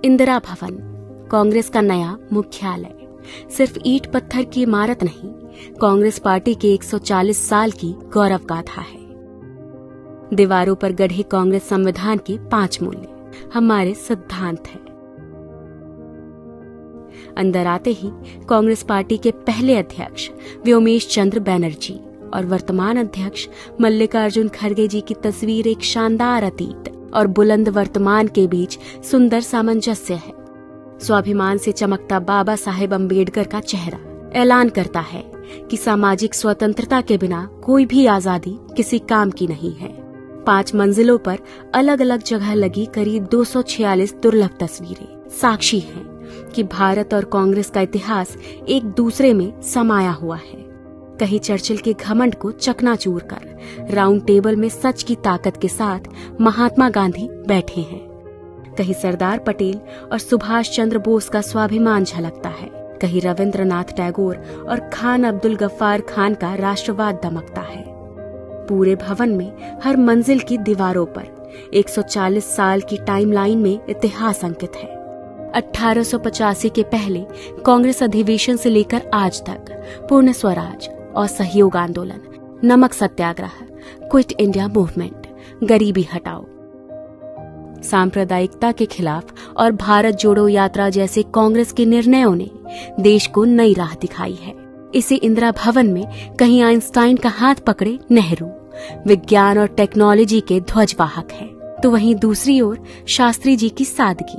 इंदिरा भवन, कांग्रेस का नया मुख्यालय। सिर्फ ईंट पत्थर की इमारत नहीं, कांग्रेस पार्टी के 140 साल की गौरव गाथा है। दीवारों पर गढ़े कांग्रेस संविधान के 5 मूल्य हमारे सिद्धांत हैं। अंदर आते ही कांग्रेस पार्टी के पहले अध्यक्ष व्योमेश चंद्र बैनर्जी और वर्तमान अध्यक्ष मल्लिकार्जुन खड़गे जी की तस्वीर एक शानदार अतीत और बुलंद वर्तमान के बीच सुंदर सामंजस्य है। स्वाभिमान से चमकता बाबा साहेब अम्बेडकर का चेहरा ऐलान करता है कि सामाजिक स्वतंत्रता के बिना कोई भी आजादी किसी काम की नहीं है। 5 मंजिलों पर अलग अलग जगह लगी करीब 246 दुर्लभ तस्वीरें साक्षी हैं कि भारत और कांग्रेस का इतिहास एक दूसरे में समाया हुआ है। कहीं चर्चिल के घमंड को चकनाचूर कर राउंड टेबल में सच की ताकत के साथ महात्मा गांधी बैठे हैं। कहीं सरदार पटेल और सुभाष चंद्र बोस का स्वाभिमान झलकता है। कहीं रविंद्रनाथ टैगोर और खान अब्दुल गफ्फार खान का राष्ट्रवाद दमकता है। पूरे भवन में हर मंजिल की दीवारों पर 140 साल की टाइमलाइन में इतिहास अंकित है। 1885 के पहले कांग्रेस अधिवेशन से लेकर आज तक पूर्ण स्वराज और सहयोग आंदोलन, नमक सत्याग्रह, क्विट इंडिया मूवमेंट, गरीबी हटाओ, सांप्रदायिकता के खिलाफ और भारत जोड़ो यात्रा जैसे कांग्रेस के निर्णयों ने देश को नई राह दिखाई है। इसी इंदिरा भवन में कहीं आइंस्टाइन का हाथ पकड़े नेहरू विज्ञान और टेक्नोलॉजी के ध्वजवाहक हैं, तो वहीं दूसरी ओर शास्त्री जी की सादगी,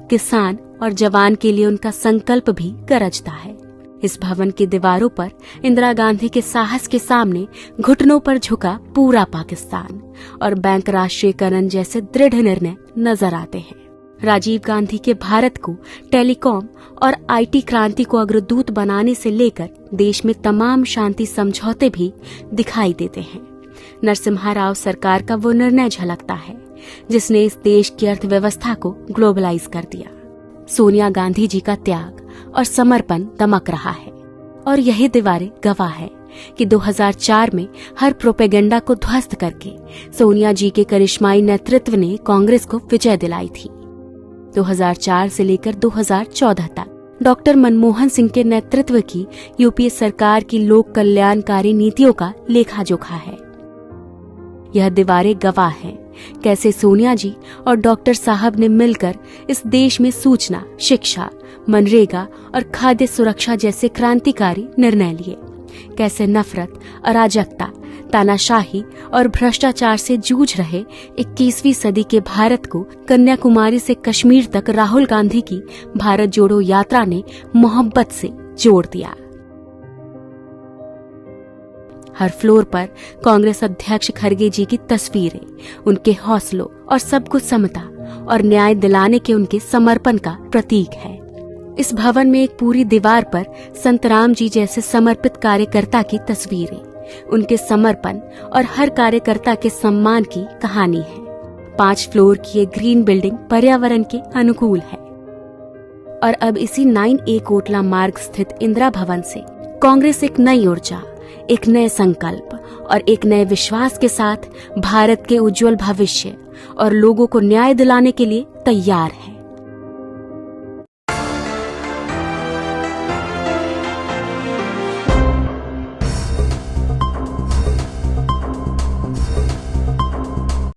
किसान और जवान के लिए उनका संकल्प भी गरजता है। इस भवन की दीवारों पर इंदिरा गांधी के साहस के सामने घुटनों पर झुका पूरा पाकिस्तान और बैंक राष्ट्रीयकरण जैसे दृढ़ निर्णय नजर आते हैं। राजीव गांधी के भारत को टेलीकॉम और आईटी क्रांति को अग्रदूत बनाने से लेकर देश में तमाम शांति समझौते भी दिखाई देते हैं। नरसिम्हा राव सरकार का वो निर्णय झलकता है जिसने इस देश की अर्थव्यवस्था को ग्लोबलाइज कर दिया। सोनिया गांधी जी का त्याग और समर्पण दमक रहा है और यही दीवारें गवाह है कि 2004 में हर प्रोपेगेंडा को ध्वस्त करके सोनिया जी के करिश्माई नेतृत्व ने कांग्रेस को विजय दिलाई थी। 2004 से लेकर 2014 तक डॉक्टर मनमोहन सिंह के नेतृत्व की यूपीए सरकार की लोक कल्याणकारी नीतियों का लेखा जोखा है। यह दीवारें गवाह हैं कैसे सोनिया जी और डॉक्टर साहब ने मिलकर इस देश में सूचना, शिक्षा, मनरेगा और खाद्य सुरक्षा जैसे क्रांतिकारी निर्णय लिए। कैसे नफरत, अराजकता, तानाशाही और भ्रष्टाचार से जूझ रहे 21वीं सदी के भारत को कन्याकुमारी से कश्मीर तक राहुल गांधी की भारत जोड़ो यात्रा ने मोहब्बत से जोड़ दिया। हर फ्लोर पर कांग्रेस अध्यक्ष खड़गे जी की तस्वीरें उनके हौसलों और सबको समता और न्याय दिलाने के उनके समर्पण का प्रतीक है। इस भवन में एक पूरी दीवार पर संत राम जी जैसे समर्पित कार्यकर्ता की तस्वीरें, उनके समर्पण और हर कार्यकर्ता के सम्मान की कहानी है। 5 फ्लोर की एक ग्रीन बिल्डिंग पर्यावरण के अनुकूल है। और अब इसी 9A कोटला मार्ग स्थित इंदिरा भवन से कांग्रेस एक नई ऊर्जा, एक नए संकल्प और एक नए विश्वास के साथ भारत के उज्जवल भविष्य और लोगों को न्याय दिलाने के लिए तैयार है।